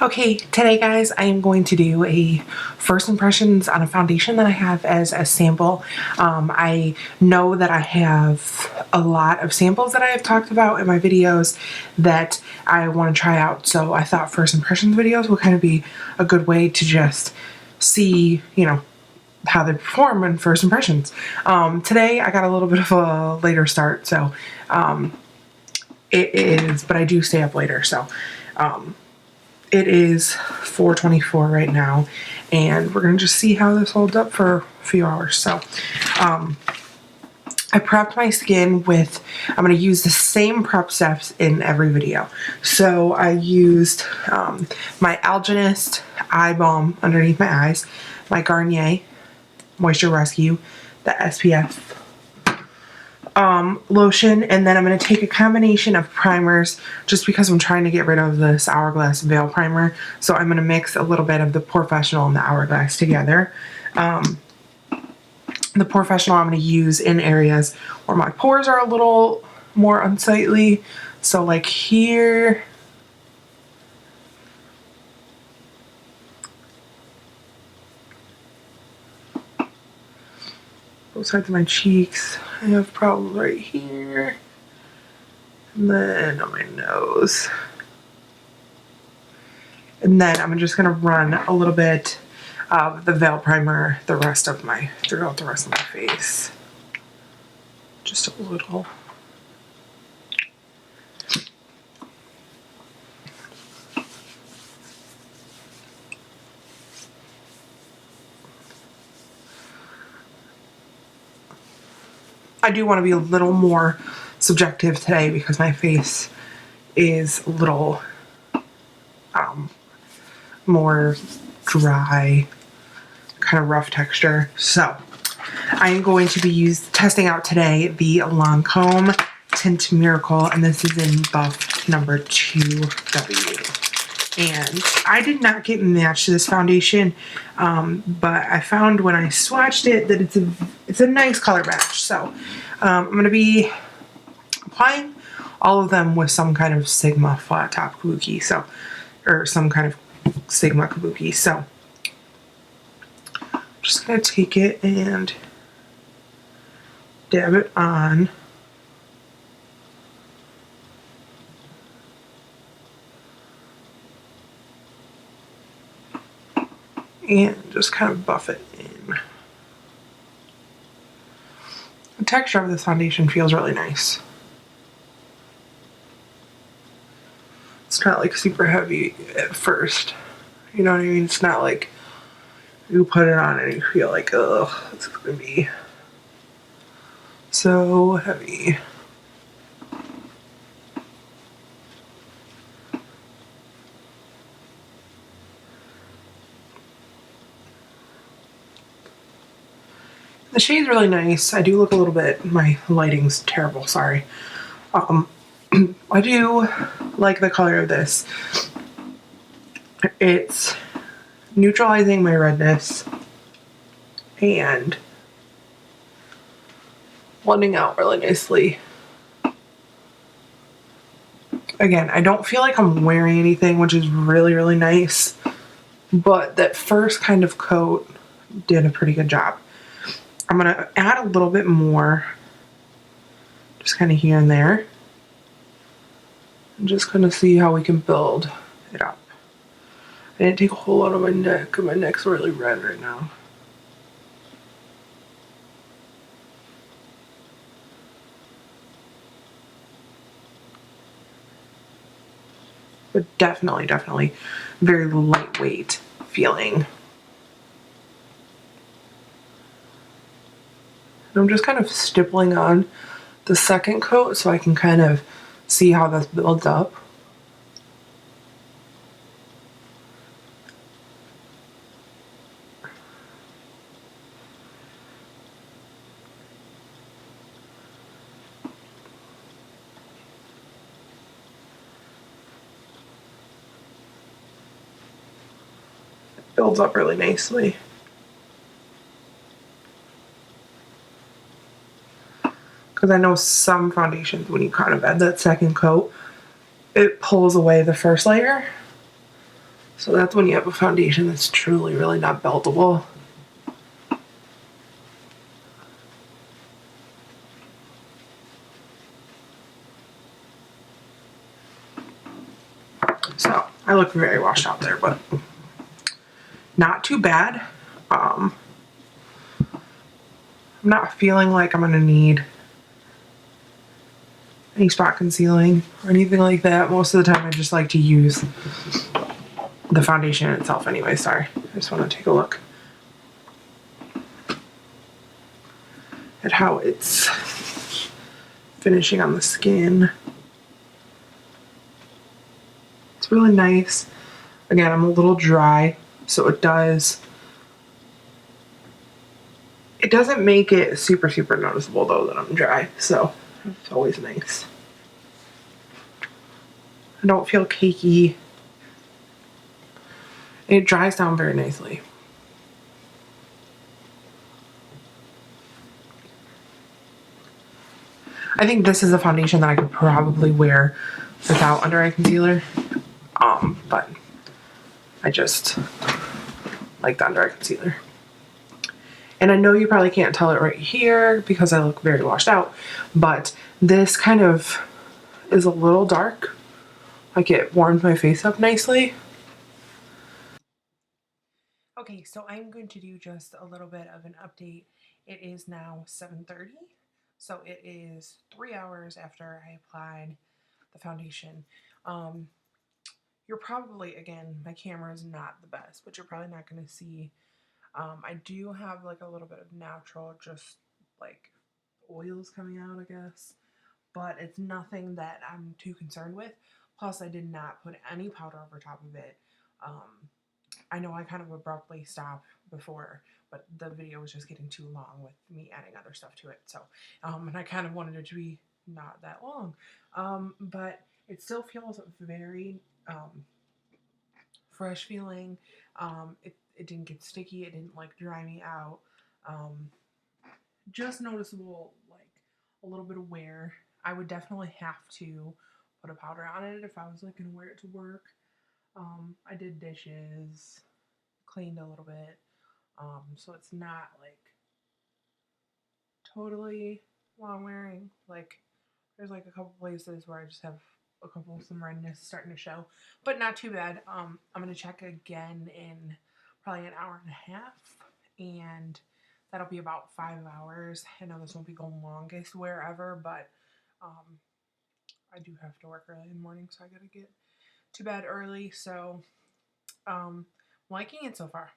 Okay, today guys, I am going to do a first impressions on a foundation that I have as a sample. I know that I have a lot of samples that I have talked about in my videos that I want to try out. So I thought first impressions videos would kind of be a good way to just see, how they perform in first impressions. Today I got a little bit of a later start, so but I do stay up later, so it is 4:24 right now, and we're gonna just see how this holds up for a few hours. So I prepped my skin with, I'm going to use the same prep steps in every video. So I used my Alginist eye balm underneath my eyes, my Garnier Moisture Rescue, the SPF lotion, and then I'm going to take a combination of primers just because I'm trying to get rid of this Hourglass Veil Primer. So I'm going to mix a little bit of the Professional and the Hourglass together. The Professional I'm going to use in areas where my pores are a little more unsightly. So like here, both sides of my cheeks. I have problems right here. And then on my nose. And then I'm just going to run a little bit of the Veil Primer throughout the rest of my face. Just a little. I do want to be a little more subjective today because my face is a little more dry, kind of rough texture. So I am going to be testing out today the Lancome Tint Miracle, and this is in buff number 2W. And I did not get matched to this foundation, but I found when I swatched it that it's a nice color match. So I'm going to be applying all of them with some kind of Sigma flat top kabuki, or some kind of Sigma kabuki. So I'm just going to take it and dab it on. And just kind of buff it in. The texture of this foundation feels really nice. It's not like super heavy at first. You know what I mean? It's not like you put it on and you feel like, ugh, it's gonna be so heavy. The shade's really nice. I do look a little bit, my lighting's terrible, sorry. I do like the color of this. It's neutralizing my redness and blending out really nicely. Again, I don't feel like I'm wearing anything, which is really, really nice, but that first kind of coat did a pretty good job. I'm going to add a little bit more, just kind of here and there. I'm just going to see how we can build it up. I didn't take a whole lot of my neck, and my neck's really red right now. But definitely very lightweight feeling. And I'm just kind of stippling on the second coat so I can kind of see how this builds up. It builds up really nicely. Because I know some foundations, when you kind of add that second coat, it pulls away the first layer. So that's when you have a foundation that's truly really not beltable. So I look very washed out there, but not too bad. I'm not feeling like I'm gonna need any spot concealing or anything like that. Most of the time I just like to use the foundation itself anyway. Sorry, I just want to take a look at how it's finishing on the skin. It's really nice. Again, I'm a little dry, so it doesn't make it super noticeable though that I'm dry, so it's always nice. I don't feel cakey. It dries down very nicely. I think this is a foundation that I could probably wear without under eye concealer. But I just like the under eye concealer. And I know you probably can't tell it right here because I look very washed out, but this kind of is a little dark. Like it warms my face up nicely. Okay, so I'm going to do just a little bit of an update. It is now 7:30, so it is 3 hours after I applied the foundation. You're probably, again, my camera is not the best, but you're probably not going to see. I do have like a little bit of natural, just like oils coming out, I guess, but it's nothing that I'm too concerned with. Plus, I did not put any powder over top of it. I know I kind of abruptly stopped before, but the video was just getting too long with me adding other stuff to it. So, and I kind of wanted it to be not that long. But it still feels very fresh feeling. It didn't get sticky. It didn't like dry me out. Um, just noticeable like a little bit of wear. I would definitely have to put a powder on it if I was like gonna wear it to work. I did dishes, cleaned a little bit. So it's not like totally long wearing. Like there's like a couple places where I just have a couple some redness starting to show, but not too bad. I'm gonna check again in probably an hour and a half, and that'll be about 5 hours. I know this won't be the longest wear ever, but I do have to work early in the morning, so I gotta get to bed early. So I'm liking it so far.